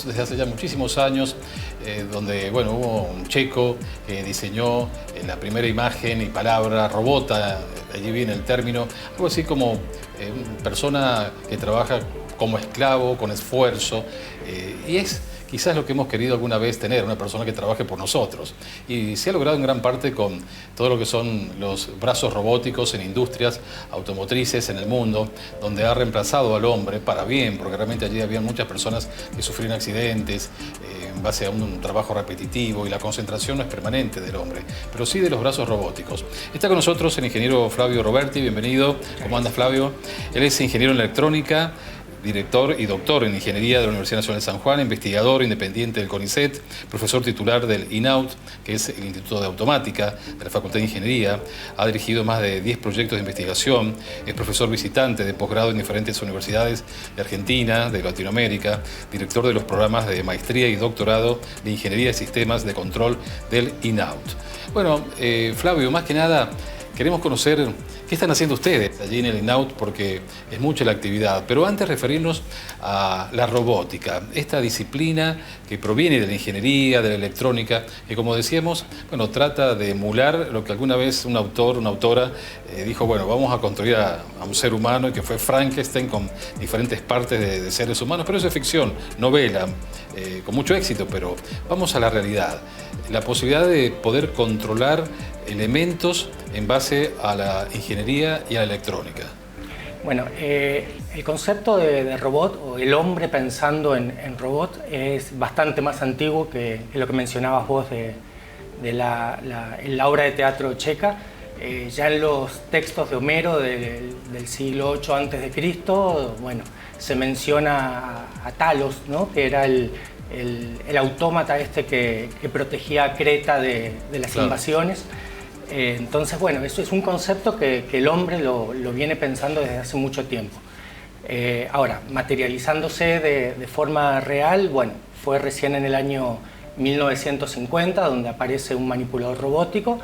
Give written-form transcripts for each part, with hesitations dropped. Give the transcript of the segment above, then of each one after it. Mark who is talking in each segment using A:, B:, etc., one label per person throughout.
A: robots desde hace ya muchísimos años, donde bueno, hubo un checo que diseñó la primera imagen y palabra robota, allí viene el término, algo así como persona que trabaja como esclavo, con esfuerzo, y es quizás lo que hemos querido alguna vez tener, una persona que trabaje por nosotros. Y se ha logrado en gran parte con todo lo que son los brazos robóticos en industrias automotrices en el mundo, donde ha reemplazado al hombre para bien, porque realmente allí había muchas personas que sufrían accidentes en base a un trabajo repetitivo y la concentración no es permanente del hombre, pero sí de los brazos robóticos. Está con nosotros el ingeniero Flavio Roberti, bienvenido. ¿Cómo anda, Flavio? Él es ingeniero en electrónica, director y doctor en Ingeniería de la Universidad Nacional de San Juan, investigador independiente del CONICET, profesor titular del INAUT, que es el Instituto de Automática de la Facultad de Ingeniería, ha dirigido más de 10 proyectos de investigación, es profesor visitante de posgrado en diferentes universidades de Argentina, de Latinoamérica, director de los programas de maestría y doctorado de Ingeniería de Sistemas de Control del INAUT. Bueno, Flavio, más que nada, queremos conocer qué están haciendo ustedes allí en el INAUT, porque es mucha la actividad. Pero antes referirnos a la robótica, esta disciplina que proviene de la ingeniería, de la electrónica, que como decíamos, bueno, trata de emular lo que alguna vez un autor, una autora, dijo, bueno, vamos a construir a un ser humano, y que fue Frankenstein con diferentes partes de seres humanos, pero eso es ficción, novela, con mucho éxito, pero vamos a la realidad. La posibilidad de poder controlar elementos en base a la ingeniería y a la electrónica.
B: Bueno, el concepto de robot o el hombre pensando en robot es bastante más antiguo que lo que mencionabas vos de la obra de teatro checa. Ya en los textos de Homero del siglo VIII a.C., bueno, se menciona a Talos, ¿no? Que era el autómata este que protegía a Creta de las invasiones. Entonces, bueno, eso es un concepto que el hombre lo viene pensando desde hace mucho tiempo. Ahora, materializándose de forma real, bueno, fue recién en el año 1950 donde aparece un manipulador robótico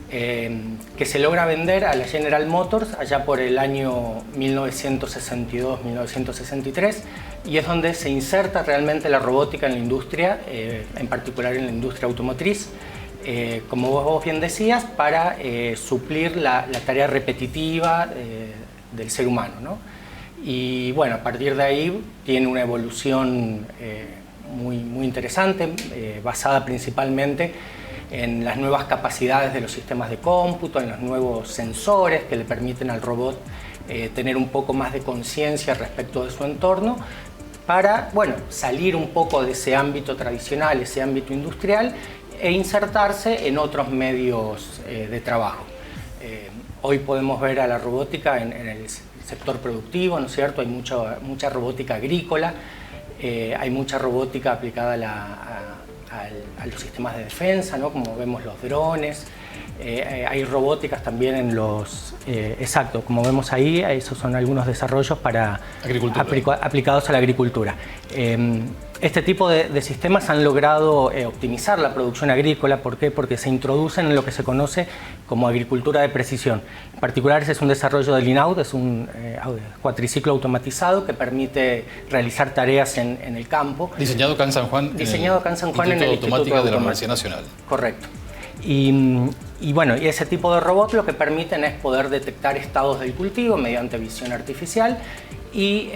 B: que se logra vender a la General Motors allá por el año 1962-1963, y es donde se inserta realmente la robótica en la industria, en particular en la industria automotriz, como vos bien decías, para suplir la tarea repetitiva del ser humano, ¿no? Y bueno, a partir de ahí tiene una evolución muy interesante, basada principalmente en las nuevas capacidades de los sistemas de cómputo, en los nuevos sensores que le permiten al robot tener un poco más de conciencia respecto de su entorno, para, bueno, salir un poco de ese ámbito tradicional, ese ámbito industrial, e insertarse en otros medios de trabajo. Hoy podemos ver a la robótica en el sector productivo, ¿no es cierto? Hay mucha robótica agrícola, hay mucha robótica aplicada a los sistemas de defensa, ¿no? Como vemos los drones. Hay robóticas también en los... exacto, como vemos ahí, esos son algunos desarrollos para aplicados a la agricultura. Este tipo de sistemas han logrado optimizar la producción agrícola. ¿Por qué? Porque se introducen en lo que se conoce como agricultura de precisión. En particular, ese es un desarrollo del INAUT, es un cuatriciclo automatizado que permite realizar tareas en el campo.
A: Diseñado acá en San Juan.
B: Diseñado acá en San Juan en el Instituto
A: Automática de la Universidad Nacional.
B: Correcto. Y bueno, y ese tipo de robots lo que permiten es poder detectar estados del cultivo mediante visión artificial y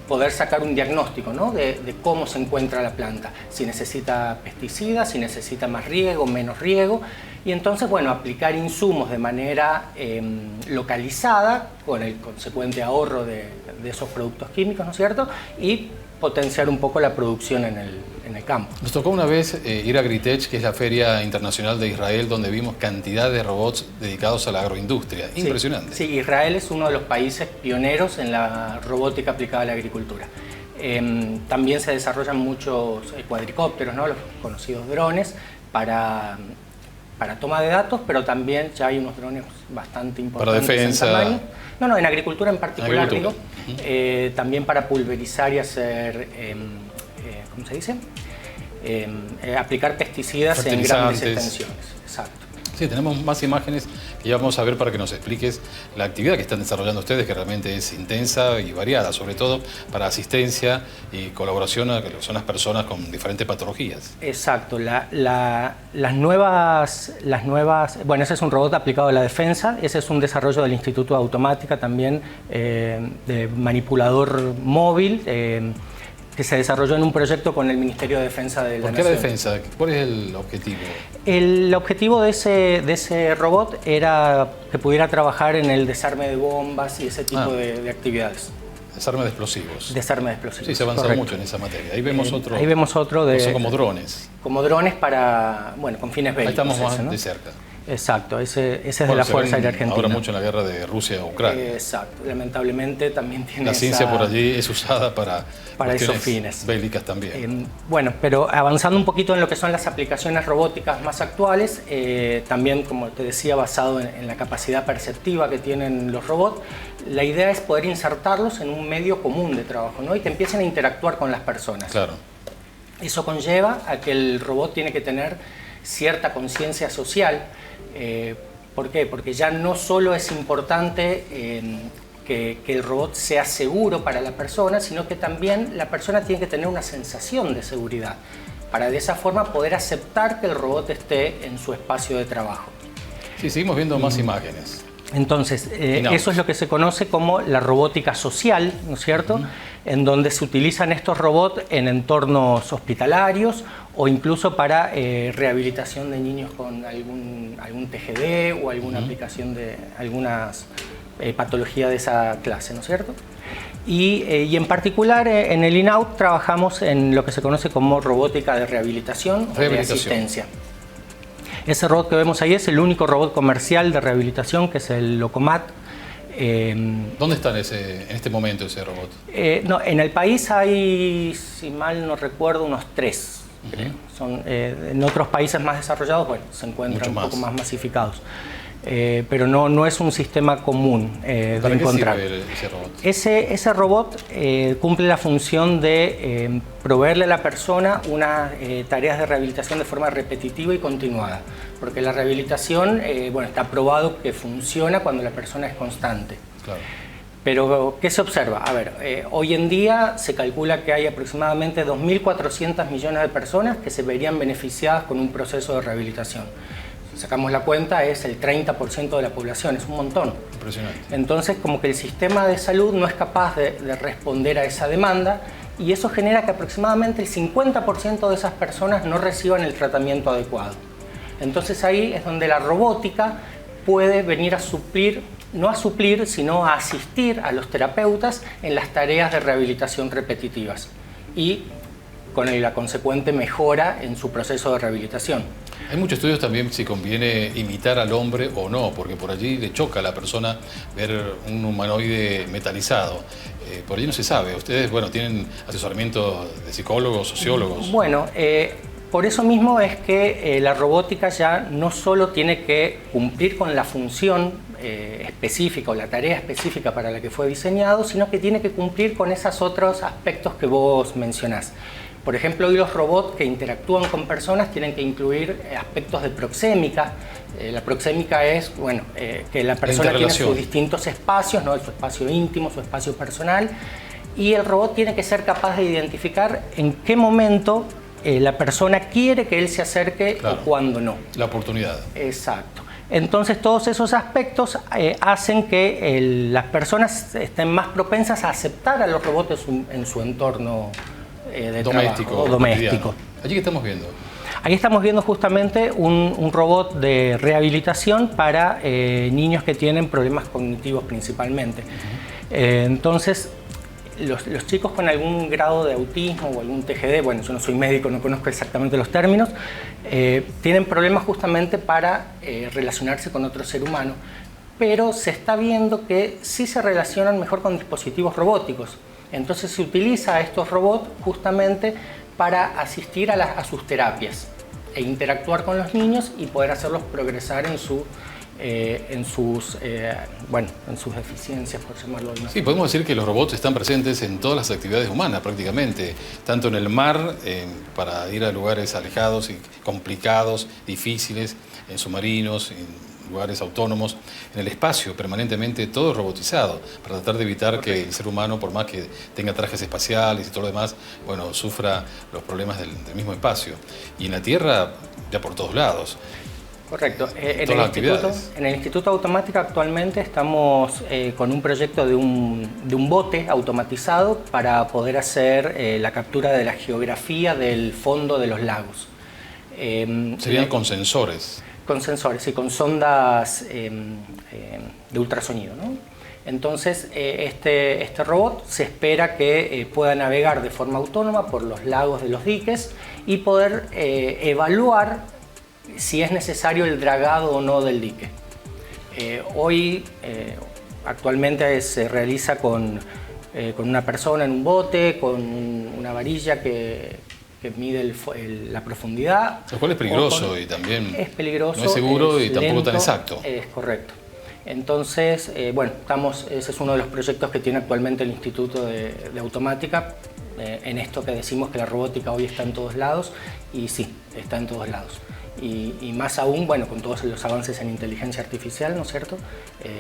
B: poder sacar un diagnóstico, ¿no? de cómo se encuentra la planta, si necesita pesticidas, si necesita más riego, menos riego, y entonces, bueno, aplicar insumos de manera localizada, con el consecuente ahorro de esos productos químicos, ¿no es cierto?, y potenciar un poco la producción en el campo.
A: Nos tocó una vez ir a Gritech, que es la feria internacional de Israel, donde vimos cantidad de robots dedicados a la agroindustria. Impresionante.
B: Sí, Israel es uno de los países pioneros en la robótica aplicada a la agricultura. También se desarrollan muchos cuadricópteros, ¿no? Los conocidos drones, para toma de datos, pero también ya hay unos drones bastante importantes.
A: Para defensa.
B: En tamaño. No, en agricultura en particular, digo. También para pulverizar y hacer, ¿cómo se dice? Aplicar pesticidas en grandes extensiones. Exacto.
A: Sí, tenemos más imágenes que ya vamos a ver para que nos expliques la actividad que están desarrollando ustedes, que realmente es intensa y variada, sobre todo para asistencia y colaboración a lo que son las personas con diferentes patologías.
B: Exacto. Las nuevas, bueno, ese es un robot aplicado a la defensa, ese es un desarrollo del Instituto de Automática también, de manipulador móvil, que se desarrolló en un proyecto con el Ministerio de Defensa de la Nación.
A: ¿Por qué la defensa? ¿Cuál es el objetivo?
B: El objetivo de ese robot era que pudiera trabajar en el desarme de bombas y ese tipo de actividades.
A: Desarme de explosivos.
B: Desarme de explosivos.
A: Sí, se avanza mucho en esa materia. Ahí vemos otro.
B: Ahí vemos otro de...
A: Son como drones.
B: Como drones para, bueno, con fines bélicos.
A: Ahí estamos más
B: ¿no?
A: de cerca.
B: Exacto, ese es de la Fuerza Aérea Argentina.
A: Ahora mucho en la guerra de Rusia a Ucrania.
B: Exacto, lamentablemente también tiene
A: la ciencia por allí es usada para
B: esos fines.
A: Bélicas también.
B: Bueno, pero avanzando un poquito en lo que son las aplicaciones robóticas más actuales, también, como te decía, basado en la capacidad perceptiva que tienen los robots, la idea es poder insertarlos en un medio común de trabajo, ¿no? Y que empiecen a interactuar con las personas.
A: Claro.
B: Eso conlleva a que el robot tiene que tener cierta conciencia social. ¿Por qué? Porque ya no solo es importante que el robot sea seguro para la persona, sino que también la persona tiene que tener una sensación de seguridad, para de esa forma poder aceptar que el robot esté en su espacio de trabajo.
A: Sí, seguimos viendo más imágenes.
B: Entonces, eso es lo que se conoce como la robótica social, ¿no es cierto? En donde se utilizan estos robots en entornos hospitalarios o incluso para rehabilitación de niños con algún TGD o alguna aplicación de algunas patologías de esa clase, ¿no es cierto? Y en particular en el INAUT trabajamos en lo que se conoce como robótica de rehabilitación o de asistencia. Ese robot que vemos ahí es el único robot comercial de rehabilitación, que es el Locomat.
A: ¿Dónde está en este momento ese robot?
B: No, en el país hay, si mal no recuerdo, unos 3. Son, en otros países más desarrollados, bueno, se encuentran un poco más masificados. Pero no es un sistema común de encontrar.
A: ¿Para qué sirve ese robot?
B: Ese robot cumple la función de proveerle a la persona unas tareas de rehabilitación de forma repetitiva y continuada. Porque la rehabilitación, bueno, está probado que funciona cuando la persona es constante.
A: Claro.
B: Pero, ¿qué se observa? A ver, hoy en día se calcula que hay aproximadamente 2.400 millones de personas que se verían beneficiadas con un proceso de rehabilitación. Si sacamos la cuenta, es el 30% de la población, es un montón.
A: Impresionante.
B: Entonces, como que el sistema de salud no es capaz de responder a esa demanda, y eso genera que aproximadamente el 50% de esas personas no reciban el tratamiento adecuado. Entonces ahí es donde la robótica puede venir a suplir, no a suplir, sino a asistir a los terapeutas en las tareas de rehabilitación repetitivas y con la consecuente mejora en su proceso de rehabilitación.
A: Hay muchos estudios también si conviene imitar al hombre o no, porque por allí le choca a la persona ver un humanoide metalizado. Por allí no se sabe. Ustedes, bueno, tienen asesoramiento de psicólogos, sociólogos.
B: Bueno, por eso mismo es que la robótica ya no solo tiene que cumplir con la función específica o la tarea específica para la que fue diseñado, sino que tiene que cumplir con esos otros aspectos que vos mencionás. Por ejemplo, hoy los robots que interactúan con personas tienen que incluir aspectos de proxémica. La proxémica es, bueno, que la persona tiene sus distintos espacios, ¿no? Su espacio íntimo, su espacio personal, y el robot tiene que ser capaz de identificar en qué momento la persona quiere que él se acerque, claro, o cuándo no.
A: La oportunidad.
B: Exacto. Entonces todos esos aspectos hacen que las personas estén más propensas a aceptar a los robots en su entorno de doméstico.
A: ¿Allí qué estamos viendo?
B: Ahí estamos viendo justamente un robot de rehabilitación para niños que tienen problemas cognitivos principalmente. Entonces, los chicos con algún grado de autismo o algún TGD, bueno, yo no soy médico, no conozco exactamente los términos, tienen problemas justamente para relacionarse con otro ser humano, pero se está viendo que sí se relacionan mejor con dispositivos robóticos. Entonces se utiliza a estos robots justamente para asistir a sus terapias e interactuar con los niños y poder hacerlos progresar en sus deficiencias, por llamarlo de una forma.
A: Sí, podemos decir que los robots están presentes en todas las actividades humanas prácticamente, tanto en el mar, para ir a lugares alejados y complicados, difíciles, en submarinos, en lugares autónomos, en el espacio, permanentemente todo robotizado, para tratar de evitar que el ser humano, por más que tenga trajes espaciales y todo lo demás, bueno, sufra los problemas del mismo espacio. Y en la Tierra, ya por todos lados.
B: Correcto. En el Instituto de Automática actualmente estamos con un proyecto de un bote automatizado para poder hacer la captura de la geografía del fondo de los lagos.
A: Serían con sensores.
B: Con sensores y con sondas de ultrasonido, ¿no? Entonces, este robot se espera que pueda navegar de forma autónoma por los lagos de los diques y poder evaluar si es necesario el dragado o no del dique. Actualmente se realiza con una persona en un bote, con una varilla que mide la profundidad.
A: Lo cual es peligroso y también
B: es peligroso,
A: no es seguro y tampoco
B: lento,
A: tan exacto.
B: Es correcto. Entonces, bueno, ese es uno de los proyectos que tiene actualmente el Instituto de Automática, en esto que decimos que la robótica hoy está en todos lados, y sí, está en todos lados. Y más aún, bueno, con todos los avances en inteligencia artificial, ¿no es cierto?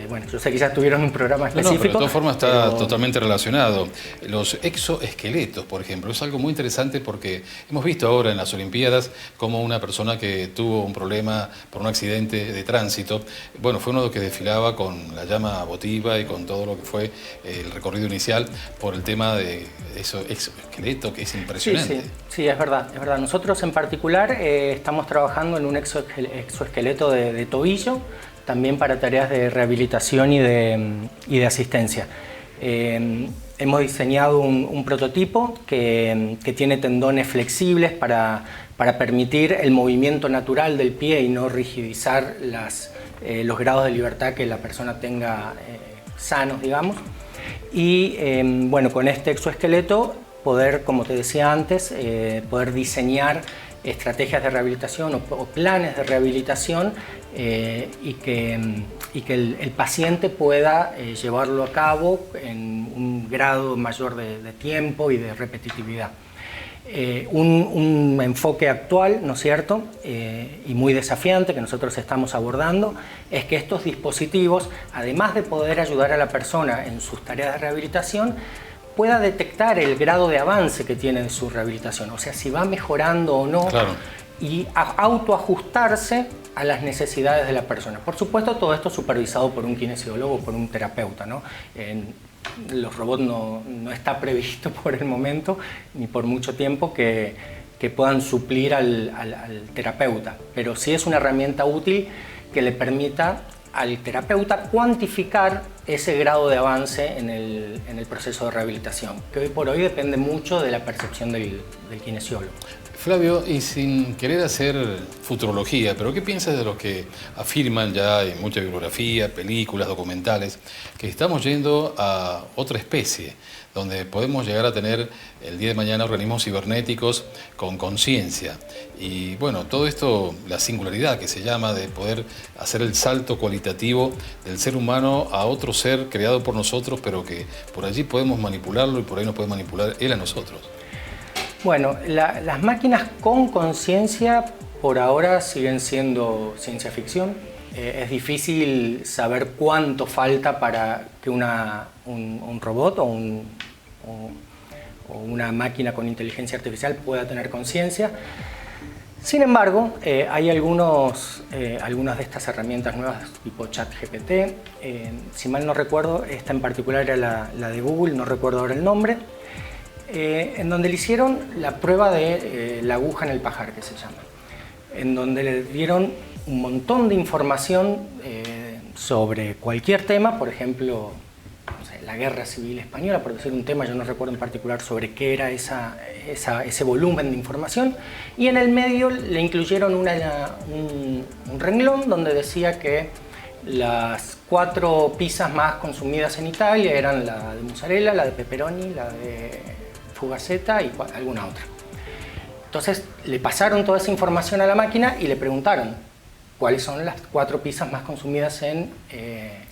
B: Bueno, yo sé que ya tuvieron un programa específico.
A: No, pero de todas formas está totalmente relacionado. Los exoesqueletos, por ejemplo, es algo muy interesante porque hemos visto ahora en las Olimpiadas cómo una persona que tuvo un problema por un accidente de tránsito, bueno, fue uno de los que desfilaba con la llama votiva y con todo lo que fue el recorrido inicial por el tema de esos exoesqueletos, que es impresionante.
B: Sí, es verdad, es verdad. Nosotros en particular estamos trabajando en un exoesqueleto de tobillo, también para tareas de rehabilitación y de asistencia. Hemos diseñado un prototipo que tiene tendones flexibles para permitir el movimiento natural del pie y no rigidizar los grados de libertad que la persona tenga sanos, digamos. Y bueno, con este exoesqueleto poder, como te decía antes, poder diseñar estrategias de rehabilitación o planes de rehabilitación y que el paciente pueda llevarlo a cabo en un grado mayor de tiempo y de repetitividad. Un enfoque actual, ¿no es cierto?, y muy desafiante que nosotros estamos abordando, es que estos dispositivos, además de poder ayudar a la persona en sus tareas de rehabilitación, pueda detectar el grado de avance que tiene en su rehabilitación, o sea, si va mejorando o no,
A: claro,
B: y autoajustarse a las necesidades de la persona. Por supuesto, todo esto supervisado por un kinesiólogo o por un terapeuta, ¿no? Los robots no está previsto por el momento, ni por mucho tiempo, que puedan suplir al terapeuta, pero sí es una herramienta útil que le permita al terapeuta cuantificar ese grado de avance en el proceso de rehabilitación, que hoy por hoy depende mucho de la percepción del kinesiólogo.
A: Flavio, y sin querer hacer futurología, pero ¿qué piensas de los que afirman ya en mucha bibliografía, películas, documentales, que estamos yendo a otra especie, donde podemos llegar a tener el día de mañana organismos cibernéticos con conciencia? Y bueno, todo esto, la singularidad que se llama de poder hacer el salto cualitativo del ser humano a otro ser creado por nosotros, pero que por allí podemos manipularlo y por ahí nos puede manipular él a nosotros.
B: Bueno, las máquinas con conciencia por ahora siguen siendo ciencia ficción. Es difícil saber cuánto falta para que un robot o una máquina con inteligencia artificial pueda tener conciencia. Sin embargo, hay algunas de estas herramientas nuevas tipo ChatGPT. Si mal no recuerdo, esta en particular era la de Google, no recuerdo ahora el nombre. En donde le hicieron la prueba de la aguja en el pajar, que se llama, en donde le dieron un montón de información sobre cualquier tema, por ejemplo, no sé, la Guerra Civil Española, por decir un tema, yo no recuerdo en particular sobre qué era ese volumen de información, y en el medio le incluyeron un renglón donde decía que las 4 pizzas más consumidas en Italia eran la de mozzarella, la de pepperoni, la de fugaceta y alguna otra. Entonces le pasaron toda esa información a la máquina y le preguntaron cuáles son las 4 pizzas más consumidas en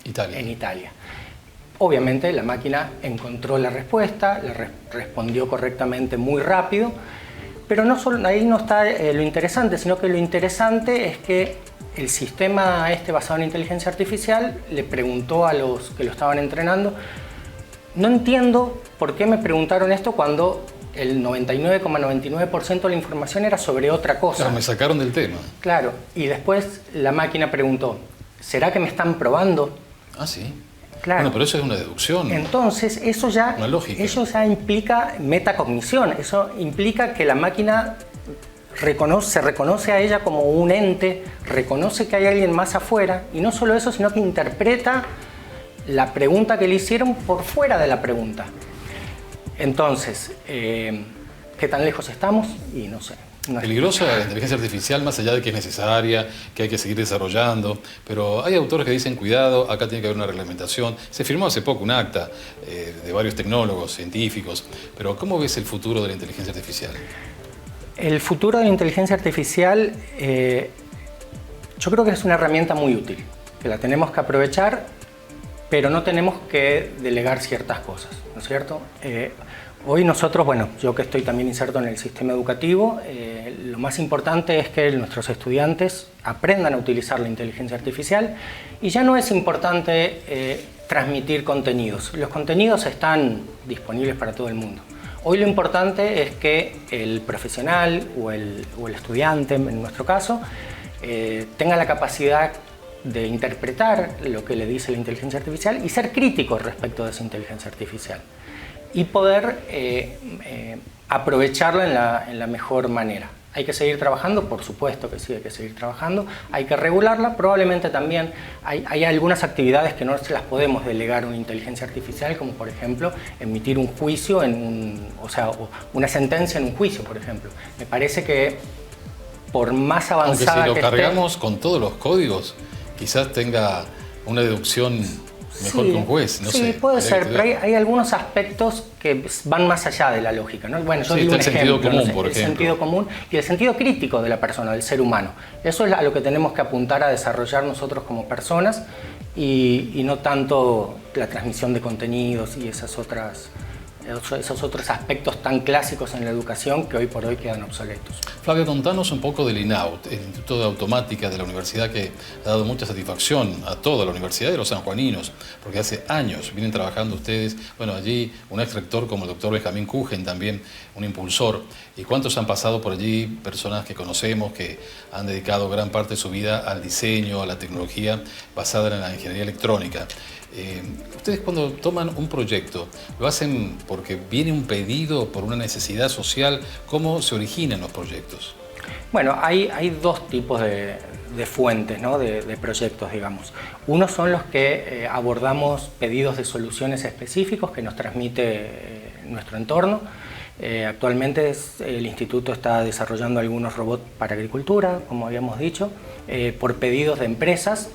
B: Italia. Obviamente la máquina encontró la respuesta, respondió correctamente muy rápido, pero no solo ahí no está lo interesante, sino que lo interesante es que el sistema basado en inteligencia artificial le preguntó a los que lo estaban entrenando: no entiendo por qué me preguntaron esto cuando el 99,99% de la información era sobre otra cosa.
A: Claro, me sacaron del tema.
B: Claro, y después la máquina preguntó: ¿será que me están probando?
A: Ah, sí.
B: Claro.
A: Bueno, pero eso es una deducción.
B: Entonces, eso ya implica metacognición. Eso implica que la máquina se reconoce a ella como un ente, reconoce que hay alguien más afuera, y no solo eso, sino que interpreta la pregunta que le hicieron por fuera de la pregunta. Entonces, ¿qué tan lejos estamos? Y no sé.
A: Peligrosa la inteligencia artificial, más allá de que es necesaria, que hay que seguir desarrollando, pero hay autores que dicen: cuidado, acá tiene que haber una reglamentación. Se firmó hace poco un acta de varios tecnólogos, científicos, pero ¿cómo ves el futuro de la inteligencia artificial?
B: El futuro de la inteligencia artificial, yo creo que es una herramienta muy útil, que la tenemos que aprovechar, pero no tenemos que delegar ciertas cosas, ¿no es cierto? Hoy nosotros, bueno, yo que estoy también inserto en el sistema educativo, lo más importante es que nuestros estudiantes aprendan a utilizar la inteligencia artificial, y ya no es importante transmitir contenidos. Los contenidos están disponibles para todo el mundo. Hoy lo importante es que el profesional o el estudiante, en nuestro caso, tenga la capacidad de interpretar lo que le dice la inteligencia artificial y ser crítico respecto de esa inteligencia artificial, y poder aprovecharla en la mejor manera. Hay que seguir trabajando, por supuesto que sí, hay que seguir trabajando, hay que regularla. Probablemente también hay algunas actividades que no se las podemos delegar a una inteligencia artificial, como por ejemplo emitir un juicio, o una sentencia en un juicio, por ejemplo. Me parece que por más avanzada
A: aunque si lo
B: que
A: cargamos
B: esté,
A: con todos los códigos, quizás tenga una deducción mejor que un juez, no sé.
B: Sí, puede ser, pero hay algunos aspectos que van más allá de la lógica, ¿no? Bueno, yo digo un ejemplo,
A: sentido común, por
B: el
A: ejemplo.
B: sentido común y el sentido crítico de la persona, del ser humano. Eso es a lo que tenemos que apuntar a desarrollar nosotros como personas, y no tanto la transmisión de contenidos y esos otros aspectos tan clásicos en la educación que hoy por hoy quedan obsoletos.
A: Flavio, contanos un poco del INAUT, el Instituto de Automática de la universidad, que ha dado mucha satisfacción a toda la Universidad de los sanjuaninos, porque hace años vienen trabajando ustedes. Bueno, allí un ex rector como el doctor Benjamín Kugen, también un impulsor. ¿Y cuántos han pasado por allí? Personas que conocemos, que han dedicado gran parte de su vida al diseño, a la tecnología basada en la ingeniería electrónica. Ustedes, cuando toman un proyecto, ¿lo hacen porque viene un pedido, por una necesidad social? ¿Cómo se originan los proyectos?
B: Bueno, hay dos tipos de fuentes, ¿no? de proyectos, digamos. Uno son los que abordamos pedidos de soluciones específicos que nos transmite nuestro entorno. Actualmente el instituto está desarrollando algunos robots para agricultura, como habíamos dicho, por pedidos de empresas.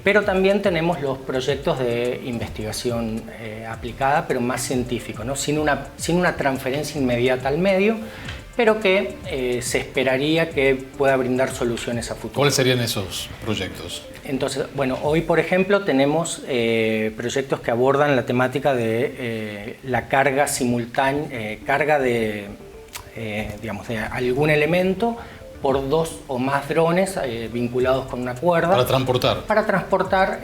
B: Pero también tenemos los proyectos de investigación aplicada, pero más científico, ¿no? sin una transferencia inmediata al medio, pero que se esperaría que pueda brindar soluciones a futuro.
A: ¿Cuáles serían esos proyectos?
B: Entonces, bueno, hoy por ejemplo tenemos proyectos que abordan la temática de la carga simultánea, carga de algún elemento por dos o más drones vinculados con una cuerda.
A: Para transportar.
B: Para transportar,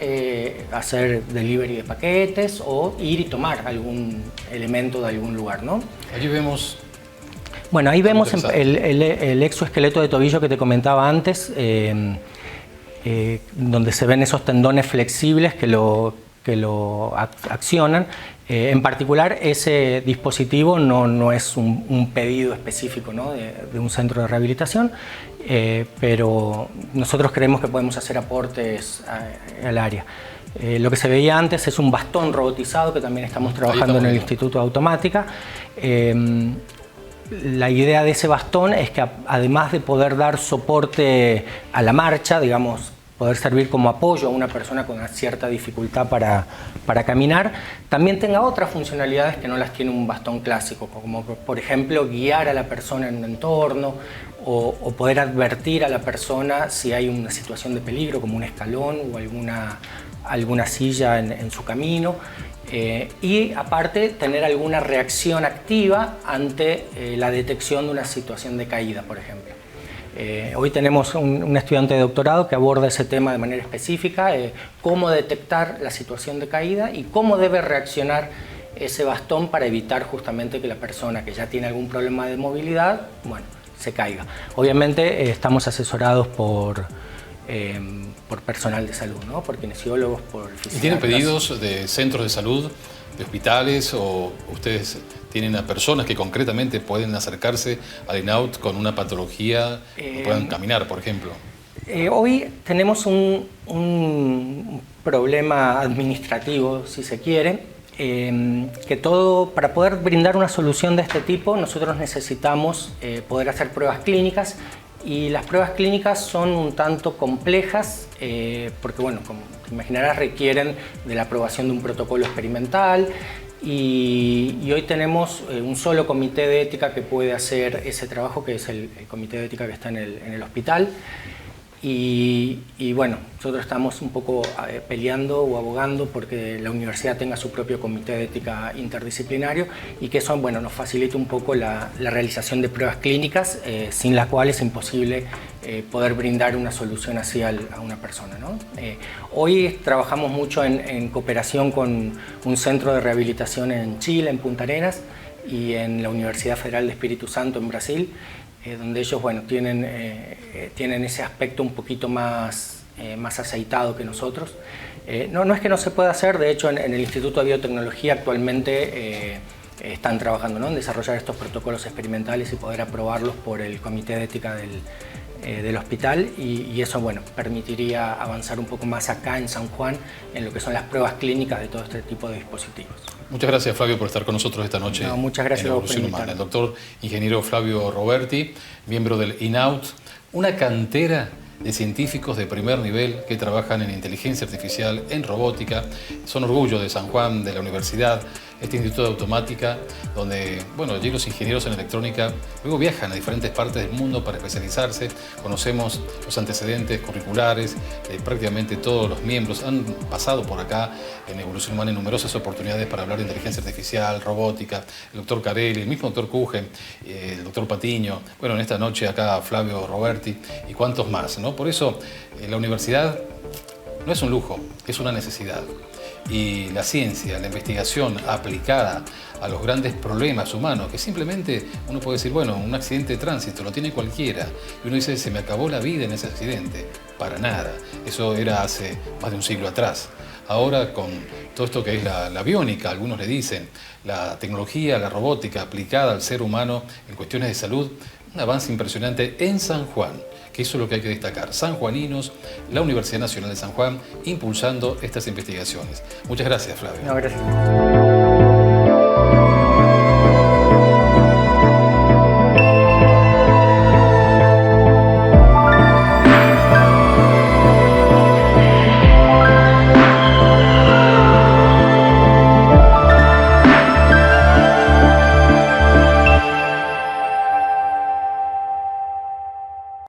B: hacer delivery de paquetes o ir y tomar algún elemento de algún lugar, ¿no?
A: Allí vemos...
B: Bueno, ahí vemos el exoesqueleto de tobillo que te comentaba antes, donde se ven esos tendones flexibles que lo accionan. En particular, ese dispositivo no es un pedido específico, ¿no? de un centro de rehabilitación, pero nosotros creemos que podemos hacer aportes al área. Lo que se veía antes es un bastón robotizado que también estamos trabajando en el Instituto de Automática. La idea de ese bastón es que, además de poder dar soporte a la marcha, digamos, poder servir como apoyo a una persona con una cierta dificultad para caminar, también tenga otras funcionalidades que no las tiene un bastón clásico, como por ejemplo guiar a la persona en un entorno o poder advertir a la persona si hay una situación de peligro, como un escalón o alguna silla en su camino. Y aparte tener alguna reacción activa ante la detección de una situación de caída, por ejemplo. Hoy tenemos un estudiante de doctorado que aborda ese tema de manera específica, cómo detectar la situación de caída y cómo debe reaccionar ese bastón para evitar justamente que la persona que ya tiene algún problema de movilidad, bueno, se caiga. Obviamente estamos asesorados por personal de salud, ¿no? Por kinesiólogos, por fisiatras.
A: ¿Y tienen pedidos de centros de salud, de hospitales, o ustedes tienen a personas que concretamente pueden acercarse al INAUT con una patología, que puedan caminar, por ejemplo?
B: Hoy tenemos un problema administrativo, si se quiere, que para poder brindar una solución de este tipo nosotros necesitamos poder hacer pruebas clínicas, y las pruebas clínicas son un tanto complejas porque, bueno, como te imaginarás, requieren de la aprobación de un protocolo experimental, y hoy tenemos un solo comité de ética que puede hacer ese trabajo, que es el comité de ética que está en el hospital. Y bueno, nosotros estamos un poco peleando o abogando porque la universidad tenga su propio comité de ética interdisciplinario, y que eso, bueno, nos facilite un poco la realización de pruebas clínicas, sin las cuales es imposible poder brindar una solución así a una persona, ¿no? Hoy trabajamos mucho en cooperación con un centro de rehabilitación en Chile, en Punta Arenas, y en la Universidad Federal de Espíritu Santo en Brasil, donde ellos, bueno, tienen ese aspecto un poquito más aceitado que nosotros. No es que no se pueda hacer, de hecho en el Instituto de Biotecnología actualmente están trabajando, ¿no?, en desarrollar estos protocolos experimentales y poder aprobarlos por el Comité de Ética del hospital, y eso, bueno, permitiría avanzar un poco más acá en San Juan en lo que son las pruebas clínicas de todo este tipo de dispositivos.
A: Muchas gracias, Flavio, por estar con nosotros esta noche.
B: No, muchas gracias
A: en Evolución Humana. El doctor ingeniero Flavio Roberti, miembro del INAUT, una cantera de científicos de primer nivel que trabajan en inteligencia artificial, en robótica. Son orgullo de San Juan, de la universidad, este instituto de automática, donde, bueno, allí los ingenieros en electrónica luego viajan a diferentes partes del mundo para especializarse. Conocemos los antecedentes curriculares, prácticamente todos los miembros han pasado por acá en Evolución Humana en numerosas oportunidades para hablar de inteligencia artificial, robótica. El doctor Carelli, el mismo doctor Kugen, el doctor Patiño, bueno, en esta noche acá Flavio Roberti y cuantos más, ¿no? Por eso la universidad no es un lujo, es una necesidad. Y la ciencia, la investigación aplicada a los grandes problemas humanos, que simplemente uno puede decir, bueno, un accidente de tránsito lo tiene cualquiera, y uno dice, se me acabó la vida en ese accidente. Para nada, eso era hace más de un siglo atrás. Ahora, con todo esto que es la biónica, algunos le dicen, la tecnología, la robótica aplicada al ser humano en cuestiones de salud, un avance impresionante en San Juan, que eso es lo que hay que destacar. Sanjuaninos, la Universidad Nacional de San Juan, impulsando estas investigaciones. Muchas gracias, Flavio.
B: No, gracias.